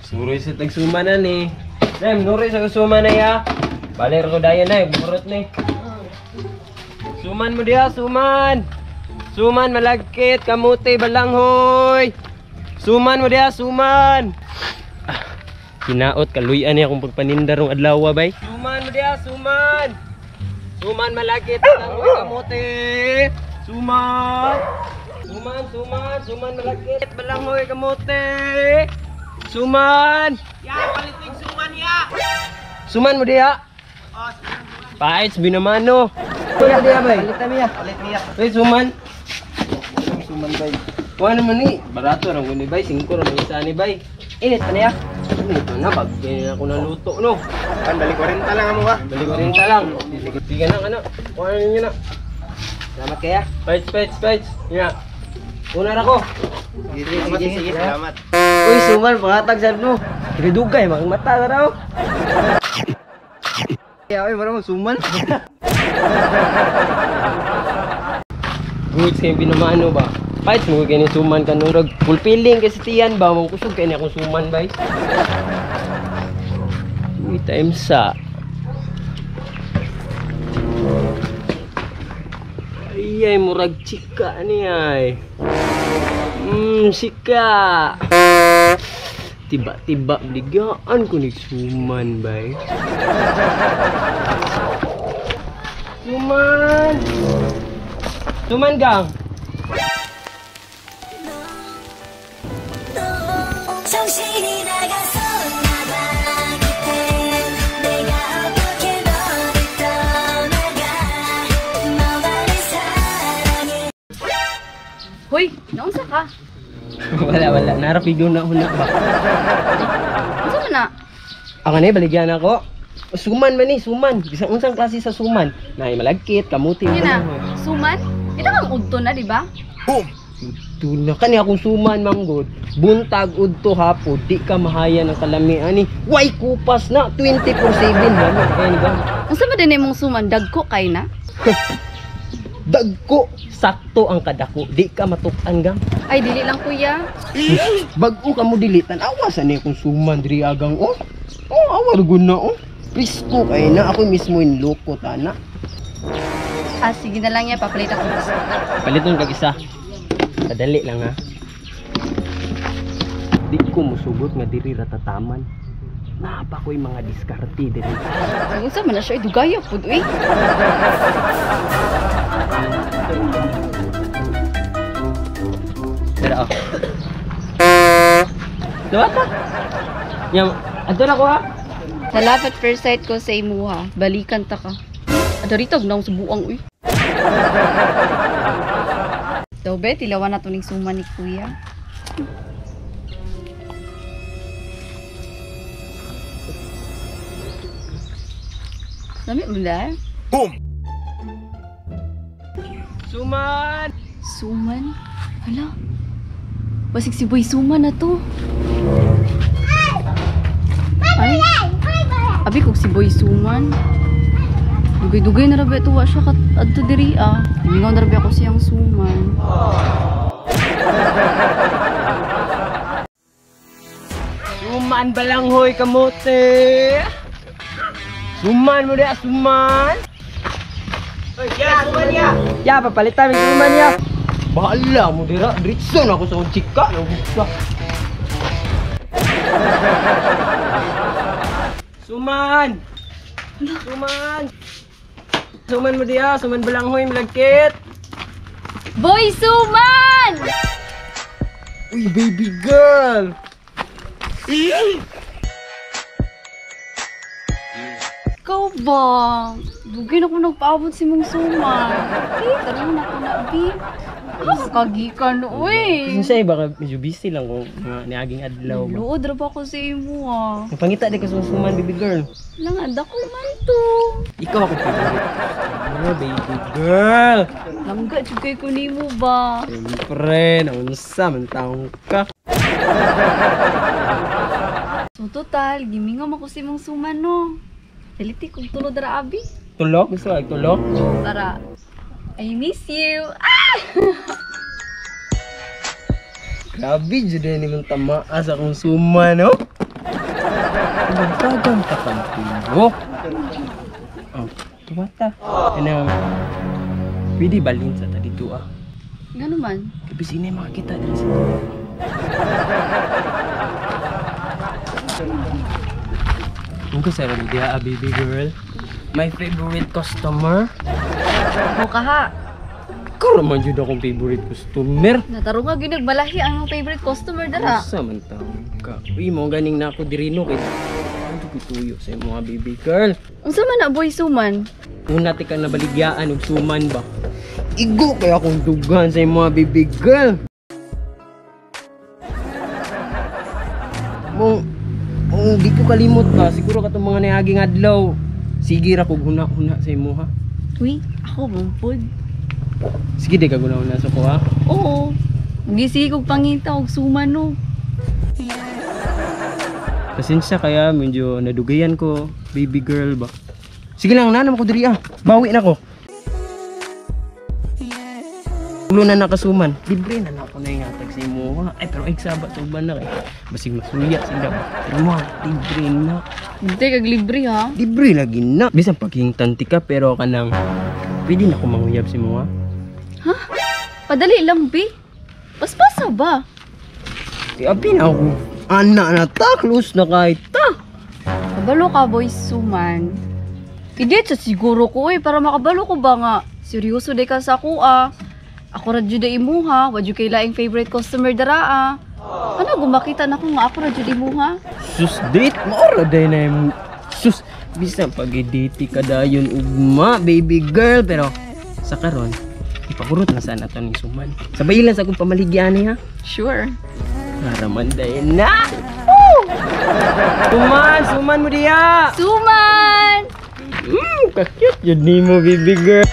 Suroy sa tagsumanan eh. Dem, nuroy sa suman na ya. Baler ko daya na, burot ni. Suman mo dia, suman. Suman malagkit, kamuti balanghoy. Suman mo dia, suman. Kinaot kaluyan niya akong pagpanindar ng adlaw bay. Suman mo dia, suman. Suman malagkit, balanghoy, kamuti. Suman. Suman malagkit, balanghoy, kamuti. Suman! Ya, paliting suman ya! Suman mo diha? Oh, Paits, binamano. Kuya diha bay? palitan niya. Palit niya. Ay, suman. Suman bay. Kuha naman ni. Barato lang ni bay. 5 lang isa ni bay. Init pa niya. Ito na, bagay ako naluto, no? Kan balik 40 lang amo ka. Balik ko rin lang. Sige na, ano? Kuha na ninyo na. Salamat kaya. Paits. Yan. Una na ko. Sige. Salamat. Uy, suman, pangatag saan mo. Dugay, mga mata na raw. Ya, oy, maramo suman. Good kayo binamano ba? Fights mo kayo ni suman ka nung fulfilling kasi tiyan ba? Mong kusog kayo ni akong suman ba? Uy, time sa. Ay, murag chika niya ay. Sika. Tiba-tiba ligaan ko ni suman ba? Suman! Suman gang! 정신이 나갔었나봐 그때 내가 어떻게 너를 떠나가 너만을 사랑해 Hoy, naunsa ka? Wala. Narapigo na una ba? Unsa man na? Ang anay, baligyan ako. Suman man ni, suman. Bisang unsang klase sa suman. Nay malagkit, kamuti. Hindi na. Suman? Ito kang udto na, di ba? Ito na kani akong suman, manggod. Buntag udto hapon, di ka mahaya ng kalamian ni. Way kupas na, 24/7 naman. Unsa man din imong suman? Dagko kay na? Dagko, sakto ang kadako. Di ka matukan gang. Ay, dili lang kuya. Bago ka mo dilitan, awasan niya kung suman diri agang oh. Oh, awar guna oh. Pisko kay na ako mismo in loko tana. Ah, sige na lang yan. Papalit ako. Paliton kag isa. Padali lang ha. Di ko musugot nga diri ratataman. Napa ko'y mga diskarte diri. Ay, unsa man na siya? Idugaya po, uy. Dara oh. Dawa ta. Yang adto na ko ha. Sa love at first sight ko sa imuha, balikan ta ka. Ado rito, gnaw sa buang, uy. Daw be, tilawan na to ning suman ni kuya. Dami mo na. Suman! Suman? Hala. Basig si Boy Suman na to. Ay. Abi kog si Boy Suman. Dugay-dugay na rabi ito. Wa siya adto diri ah. Himingaw na rabi ako siyang suman. Suman balanghoy kamote. Suman mo dia, suman. Oy, ya, suman ya. Ya, papalitan ng suman ya. Bahala mo dira, dritson ako sa akong chika ng buka. Suman. Suman. Suman mo dia, suman balanghoy malagkit. Boy Suman! Uy, baby girl. Ikaw ba? Dugay na ko nagpaabot si mong suman. Eh, tara na ako na, Abi. Kagikan, uy. Kasi siya baka medyo busy lang kung mga niaging adlaw ba. Luod ra ba ko sa imo ah. Pangita di ka sa suman, baby girl. Langad ako man to. Ikaw ako favorite. Oh, baby girl. Langga, jugay ko nimo ba? Siyempre, naunsa man taong ka. So total, gimingam ako si mong suman no. Daliti kong tulod ra, Abi. Tulog? Gusto ka tulog? Tara. I miss you. Ah! Grabe, dyan naman tamaas akong suman, no? Nagtagang kakampigo. Oh, tuwata. Ano, pwede balin sa dito ah. Nga naman. Kapag sini makakita dito sa Ang ko sa dia, baby girl. My favorite customer. Ako kaha. Karo man jud akong favorite customer. Nataro nga ginagbalahi ang favorite customer dara. Sa man taon ka. Uy, mo ganing na ako dirino kay. Ano tuyo sa mga baby girl. Unsa man na boy suman? Una ti ka nabaligyaan og suman ba. Igo kay akong dugan sa mga baby girl. Di ko kalimot ba, siguro katong mga nayaging adlaw. Sige ra kog huna-huna sa imo ha. Uy, ako bumpod. Sige di ka guna-huna sa ko ha. Oo. Gisi kog pangita og suman no. Pasensya kaya medyo nadugayan ko, baby girl ba. Sige lang, nanam ko diri ah. Bawi na ko. Ulo na nakasuman. Libre na ako na yung hatag sa imo ha. Ay pero eksaba sa uban na kay. Basig masuya sila ba. Pero mo, libre na. Hindi kag libre ha. Libre lagi na. Bisan paghintanti ka pero kanang pwede na ko manguyab si mo ha. Ha? Padali lang bi. Paspasa ba? Kaya ako. Anak na ta, close na kahit ta. Kabalo ka boy suman. Idit sa siguro ko para makabalo ko ba nga. Seryoso day ka sa ako ah. Ako ra jud imuha, wa jud kay laing favorite customer dara ah. Ano gumakita na ko nga ako ra jud imuha? Sus date, maura day na yung sus. Bisan pag-date ka dayon ugma, baby girl. Pero sa karon, ipakurot na sana to ni suman. Sabay lang sa akong pamaligyan ha. Sure. Haraman day na. Suman mo diya. Suman! Kakit yun ni mo, baby girl.